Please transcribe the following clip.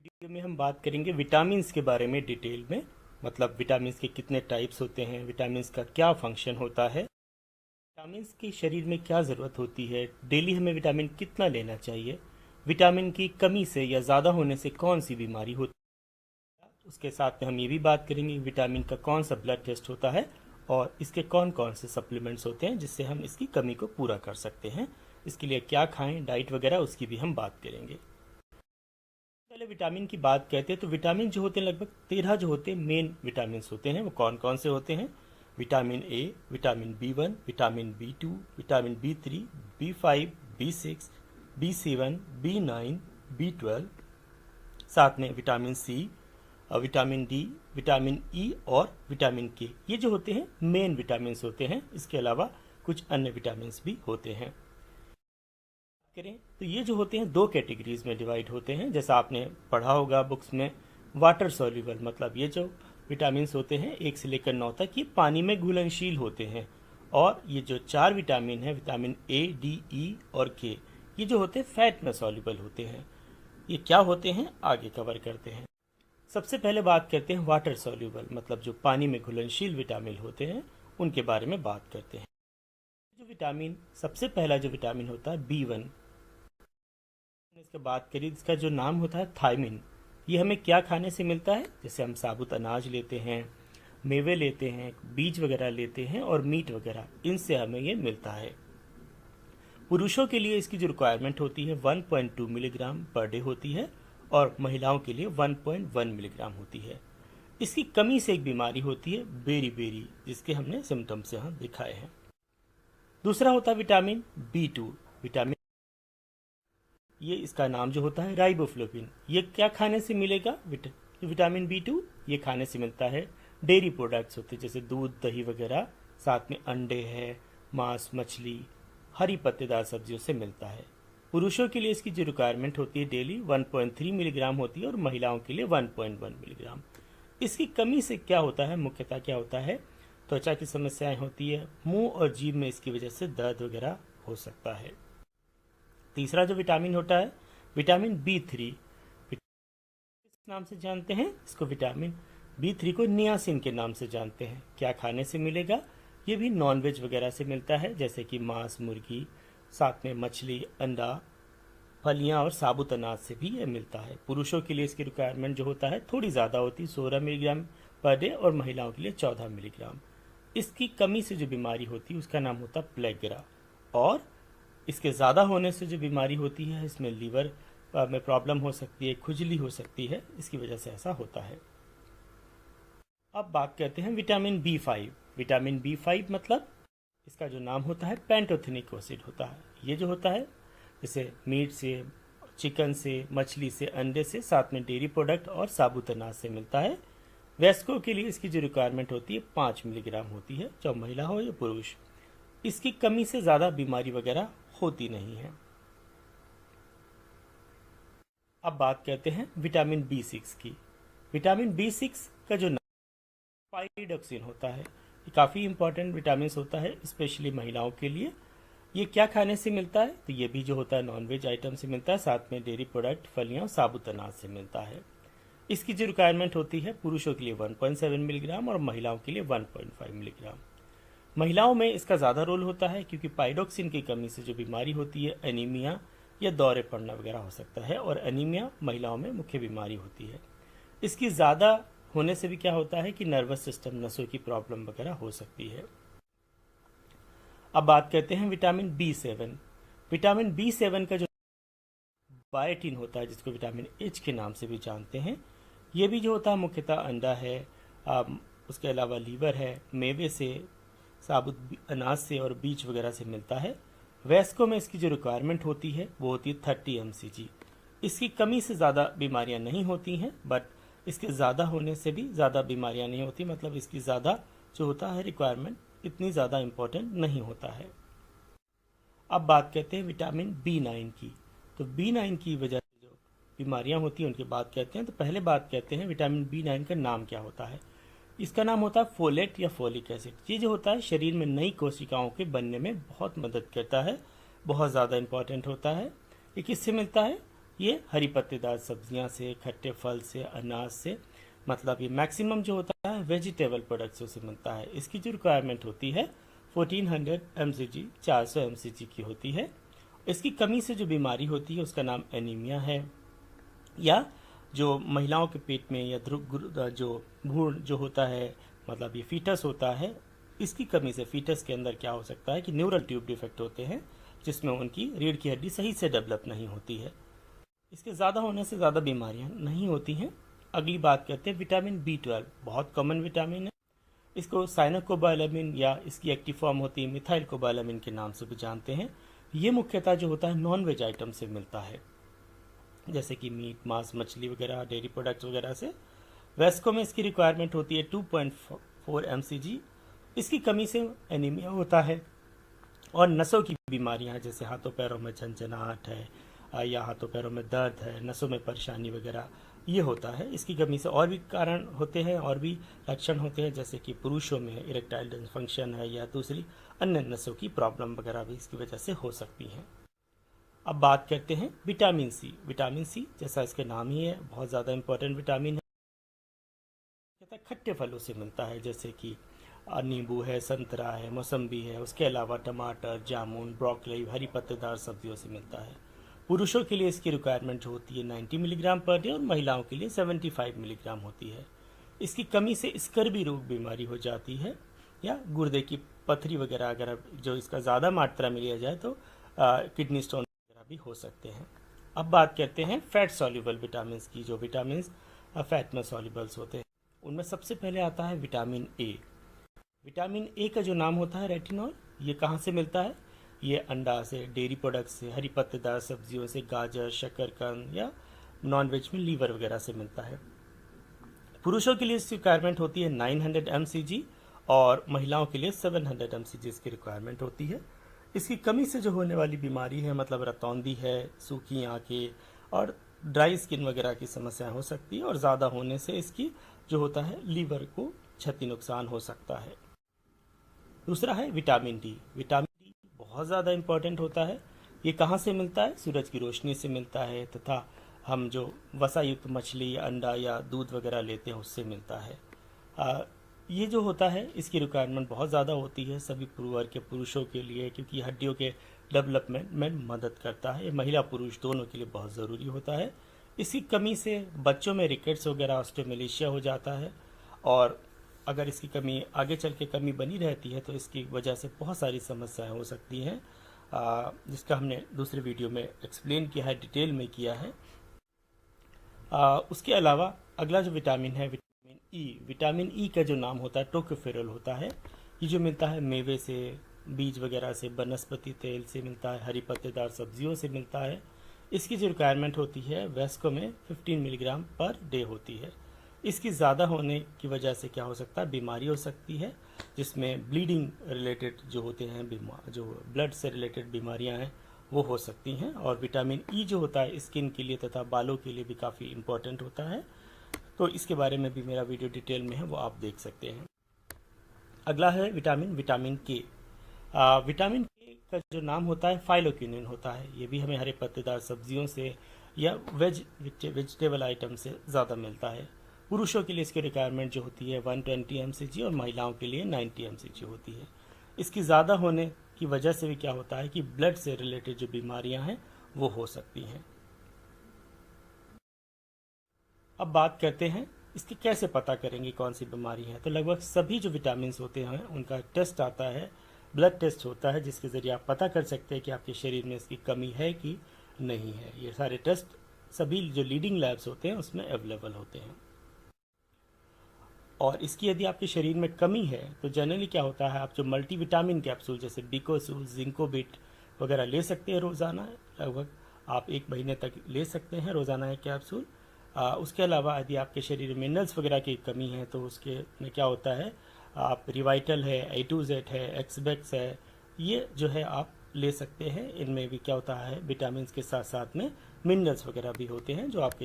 Video में हम बात करेंगे विटामिन्स के बारे में डिटेल में। मतलब विटामिन्स के कितने टाइप्स होते हैं, विटामिन्स का क्या फंक्शन होता है, विटामिन्स की शरीर में क्या ज़रूरत होती है, डेली हमें विटामिन कितना लेना चाहिए, विटामिन की कमी से या ज़्यादा होने से कौन सी बीमारी होती है। उसके साथ में हम ये भी बात करेंगे विटामिन का कौन सा ब्लड टेस्ट होता है और इसके कौन कौन से सप्लीमेंट्स होते हैं जिससे हम इसकी कमी को पूरा कर सकते हैं। इसके लिए क्या खाएं, डाइट वगैरह, उसकी भी हम बात करेंगे। पहले विटामिन की बात कहते हैं तो विटामिन जो होते हैं लगभग 13 जो होते हैं मेन विटामिन होते हैं। वो कौन कौन से होते हैं? Vitamin A, vitamin B1, vitamin B2, vitamin B3, B5, B6, B7, B9, B12, साथ में vitamin C, vitamin D, vitamin E और विटामिन के। ये जो होते हैं मेन विटामिन होते हैं। इसके अलावा कुछ अन्य विटामिन भी होते हैं। करें तो ये जो होते हैं दो कैटेगरीज में डिवाइड होते हैं। जैसा आपने पढ़ा होगा बुक्स में, वाटर सॉल्युबल मतलब ये जो विटामिन होते हैं 1 से लेकर 9 तक ये पानी में घुलनशील होते हैं। और ये जो 4 विटामिन है, विटामिन ए, डी, ई और के, ये जो होते हैं फैट में सॉल्युबल होते हैं। ये क्या होते हैं आगे कवर करते हैं। सबसे पहले बात करते हैं वाटर सॉल्युबल मतलब जो पानी में घुलनशील विटामिन होते हैं उनके बारे में बात करते हैं। जो विटामिन, सबसे पहला जो विटामिन होता है B1, इसके बात करिए, इसका जो नाम होता है थायमिन। ये हमें क्या खाने से मिलता है? जैसे हम साबुत अनाज लेते हैं, मेवे लेते हैं, बीज वगैरह लेते हैं और मीट वगैरह, इनसे हमें ये मिलता है। पुरुषों के लिए इसकी जो रिक्वायरमेंट होती है 1.2 मिलीग्राम पर डे होती है और महिलाओं के लिए 1.1 मिलीग्राम होती है। इसकी कमी से एक बीमारी होती है बेरी, जिसके हमने सिम्टम्स यहाँ दिखाए हैं। दूसरा होता है विटामिन B2। विटामिन, ये इसका नाम जो होता है राइबोफ्लोविन। ये क्या खाने से मिलेगा? विटामिन B2 ये खाने से मिलता है डेयरी प्रोडक्ट्स होते हैं जैसे दूध, दही वगैरह, साथ में अंडे है, मांस, मछली, हरी पत्तेदार सब्जियों से मिलता है। पुरुषों के लिए इसकी जो रिक्वायरमेंट होती है डेली 1.3 मिलीग्राम होती है और महिलाओं के लिए 1.1 मिलीग्राम। इसकी कमी से क्या होता है, मुख्यतः क्या होता है, त्वचा की समस्याएं होती है, मुंह और जीभ में इसकी वजह से दर्द वगैरह हो सकता है। तीसरा जो विटामिन होता है विटामिन B3, किस नाम से जानते हैं इसको? विटामिन B3 को नियासिन के नाम से जानते हैं। क्या खाने से मिलेगा? ये भी नॉनवेज वगैरह से मिलता है जैसे कि मांस, मुर्गी, साथ में मछली, अंडा, फलियां और साबुत अनाज से भी ये मिलता है। पुरुषों के लिए इसकी रिक्वायरमेंट जो होता है थोड़ी ज़्यादा होती है, 16 मिलीग्राम पर डे और महिलाओं के लिए 14 मिलीग्राम। इसकी कमी से जो बीमारी होती है उसका नाम होता है प्लेगरा। और इसके ज़्यादा होने से जो बीमारी होती है इसमें लीवर में प्रॉब्लम हो सकती है, खुजली हो सकती है, इसकी वजह से ऐसा होता है। अब बात करते हैं विटामिन B5। विटामिन B5 मतलब इसका जो नाम होता है पैंटोथेनिक एसिड होता है। ये जो होता है जैसे मीट से, चिकन से, मछली से, अंडे से, साथ में डेयरी प्रोडक्ट और साबुत अनाज से मिलता है। वयस्कों के लिए इसकी जो रिक्वायरमेंट होती है 5 मिलीग्राम होती है, चाहे महिला हो या पुरुष। इसकी कमी से ज़्यादा बीमारी वगैरह होती नहीं है। अब बात करते हैं विटामिन B6 की। विटामिन B6 का जो नाम पाइरोक्सिन होता है, ये काफ़ी इंपॉर्टेंट विटामिन होता है स्पेशली महिलाओं के लिए। ये क्या खाने से मिलता है? तो ये भी जो होता है नॉनवेज आइटम से मिलता है, साथ में डेयरी प्रोडक्ट, फलियां और साबुत अनाज से मिलता है। इसकी जो रिक्वायरमेंट होती है पुरुषों के लिए 1.7 मिलीग्राम और महिलाओं के लिए 1.5 मिलीग्राम। महिलाओं में इसका ज़्यादा रोल होता है क्योंकि पाइरोक्सिन की कमी से जो बीमारी होती है एनीमिया या दौरे पड़ना वगैरह हो सकता है, और एनीमिया महिलाओं में मुख्य बीमारी होती है। इसकी ज़्यादा होने से भी क्या होता है कि नर्वस सिस्टम, नसों की प्रॉब्लम वगैरह हो सकती है। अब बात करते हैं विटामिन B7। विटामिन B7 का जो बायोटिन होता है जिसको विटामिन H के नाम से भी जानते हैं, ये भी जो होता है मुख्यतः अंडा है, उसके अलावा लीवर है, मेवे से, साबुत अनाज से और बीज वगैरह से मिलता है। वयस्कों में इसकी जो रिक्वायरमेंट होती है वो होती है 30 mcg। इसकी कमी से ज़्यादा बीमारियां नहीं होती हैं, बट इसके ज़्यादा होने से भी ज़्यादा बीमारियां नहीं होती, मतलब इसकी ज़्यादा जो होता है रिक्वायरमेंट इतनी ज़्यादा इम्पोर्टेंट नहीं होता है। अब बात करते हैं विटामिन B9 की। तो B9 की वजह से जो बीमारियां होती हैं उनकी बात करते हैं। तो पहले बात करते हैं विटामिन B9 का नाम क्या होता है। इसका नाम होता है फोलेट या फोलिक एसिड। ये जो होता है शरीर में नई कोशिकाओं के बनने में बहुत मदद करता है, बहुत ज़्यादा इम्पॉर्टेंट होता है। ये किससे मिलता है? ये हरी पत्तेदार सब्जियां से, खट्टे फल से, अनाज से, मतलब ये मैक्सिमम जो होता है वेजिटेबल प्रोडक्ट्स से मिलता है। इसकी जो रिक्वायरमेंट होती है 1400 mcg 400 mcg की होती है। इसकी कमी से जो बीमारी होती है उसका नाम एनीमिया है, या जो महिलाओं के पेट में या जो भ्रूण जो होता है, मतलब ये फीटस होता है, इसकी कमी से फीटस के अंदर क्या हो सकता है कि न्यूरल ट्यूब डिफेक्ट होते हैं, जिसमें उनकी रीढ़ की हड्डी सही से डेवलप नहीं होती है। इसके ज़्यादा होने से ज़्यादा बीमारियां नहीं होती हैं। अगली बात करते हैं विटामिन B12, बहुत कॉमन विटामिन है। इसको साइनोकोबालामिन या इसकी एक्टिव फॉर्म होती है मिथाइलकोबालामिन के नाम से भी जानते हैं। ये मुख्यतः जो होता है नॉन वेज आइटम से मिलता है, जैसे कि मीट, मांस, मछली वगैरह, डेयरी प्रोडक्ट्स वगैरह से। वेस्को में इसकी रिक्वायरमेंट होती है 2.4 mcg। इसकी कमी से एनीमिया होता है। और नसों की बीमारियां जैसे हाथों पैरों में झंझनाहट है या हाथों पैरों में दर्द है, नसों में परेशानी वगैरह, ये होता है। इसकी कमी से और भी कारण होते हैं, और भी लक्षण होते हैं, जैसे कि पुरुषों में इरेक्टाइल डिसफंक्शन है या दूसरी अन्य नसों की प्रॉब्लम वगैरह भी इसकी वजह से हो सकती हैं। अब बात करते हैं विटामिन सी। विटामिन सी जैसा इसके नाम ही है, बहुत ज़्यादा इंपॉर्टेंट विटामिन है। खट्टे फलों से मिलता है, जैसे कि नींबू है, संतरा है, मौसम्बी है। उसके अलावा टमाटर, जामुन, ब्रोकली, हरी पत्तेदार सब्जियों से मिलता है। पुरुषों के लिए इसकी रिक्वायरमेंट होती है 90 मिलीग्राम पर डे और महिलाओं के लिए 75 मिलीग्राम होती है। इसकी कमी से स्कर्वी रोग बीमारी हो जाती है, या गुर्दे की पथरी वगैरह अगर जो इसका ज़्यादा मात्रा में लिया जाए तो किडनी स्टोन वगैरह भी हो सकते हैं। अब बात करते हैं फैट सॉल्युबल विटामिन की। जो विटामिन फैट में सॉल्युबल्स होते हैं उनमें सबसे पहले आता है विटामिन ए। विटामिन ए का जो नाम होता है रेटिनॉल, ये कहाँ से मिलता है? ये अंडा से, डेयरी प्रोडक्ट्स से, हरी पत्तेदार सब्जियों से, गाजर, शकरकंद या नॉनवेज में लीवर वगैरह से मिलता है। पुरुषों के लिए इसकी रिक्वायरमेंट होती है 900 mcg और महिलाओं के लिए 700 mcg इसकी रिक्वायरमेंट होती है। इसकी कमी से जो होने वाली बीमारी है, मतलब रतौंधी है, सूखी आंखें और ड्राई स्किन वगैरह की समस्या हो सकती है, और ज़्यादा होने से इसकी जो होता है लीवर को क्षति नुकसान हो सकता है। दूसरा है विटामिन डी। विटामिन डी बहुत ज़्यादा इम्पोर्टेंट होता है। ये कहाँ से मिलता है? सूरज की रोशनी से मिलता है, तथा हम जो वसा युक्त मछली, अंडा या दूध वगैरह लेते हैं उससे मिलता है। ये जो होता है इसकी रिक्वायरमेंट बहुत ज़्यादा होती है सभी वर्ग के पुरुषों के लिए, क्योंकि हड्डियों के डेवलपमेंट में मदद करता है। ये महिला पुरुष दोनों के लिए बहुत ज़रूरी होता है। इसकी कमी से बच्चों में रिकेट्स वगैरह, ऑस्टियोमेलेशिया हो जाता है, और अगर इसकी कमी आगे चल के कमी बनी रहती है तो इसकी वजह से बहुत सारी समस्याएं हो सकती हैं, जिसका हमने दूसरे वीडियो में एक्सप्लेन किया है, डिटेल में किया है। उसके अलावा अगला जो विटामिन है विटामिन ई। विटामिन ई का जो नाम होता है टोकोफेरॉल होता है। ये जो मिलता है मेवे से, बीज वगैरह से, वनस्पति तेल से मिलता है, हरी पत्तेदार सब्जियों से मिलता है। इसकी जो रिक्वायरमेंट होती है वेस्को में 15 मिलीग्राम पर डे होती है। इसकी ज़्यादा होने की वजह से क्या हो सकता है? बीमारी हो सकती है, जिसमें ब्लीडिंग रिलेटेड जो होते हैं, जो ब्लड से रिलेटेड बीमारियां हैं वो हो सकती हैं। और विटामिन ई जो होता है स्किन के लिए तथा बालों के लिए भी काफ़ी इम्पोर्टेंट होता है। तो इसके बारे में भी मेरा वीडियो डिटेल में है, वो आप देख सकते हैं। अगला है विटामिन के। विटामिन के का जो नाम होता है फाइलोक्विनिन होता है। ये भी हमें हरे पत्तेदार सब्जियों से या वेजिटेबल आइटम से ज़्यादा मिलता है। पुरुषों के लिए इसकी रिक्वायरमेंट जो होती है 120 mcg और महिलाओं के लिए 90 mcg होती है। इसकी ज़्यादा होने की वजह से भी क्या होता है कि ब्लड से रिलेटेड जो बीमारियां हैं वो हो सकती हैं। अब बात करते हैं इसकी कैसे पता करेंगे कौन सी बीमारी है। तो लगभग सभी जो विटामिन होते हैं उनका टेस्ट आता है, ब्लड टेस्ट होता है, जिसके ज़रिए आप पता कर सकते हैं कि आपके शरीर में इसकी कमी है कि नहीं है। ये सारे टेस्ट सभी जो लीडिंग लैब्स होते हैं उसमें अवेलेबल होते हैं। और इसकी यदि आपके शरीर में कमी है तो जनरली क्या होता है, आप जो मल्टीविटामिन कैप्सूल जैसे बिकोसूल, जिंकोबिट वगैरह ले सकते हैं रोज़ाना। लगभग आप 1 महीने तक ले सकते हैं रोज़ाना एक कैप्सूल। उसके अलावा यदि आपके शरीर में मिनरल्स वगैरह की कमी है तो उसके में क्या होता है, आप रिवाइटल है, A2Z है, एक्सबेक्स है, ये जो है आप ले सकते हैं। इनमें भी क्या होता है, विटामिन के साथ साथ में मिनरल्स वगैरह भी होते हैं जो आपके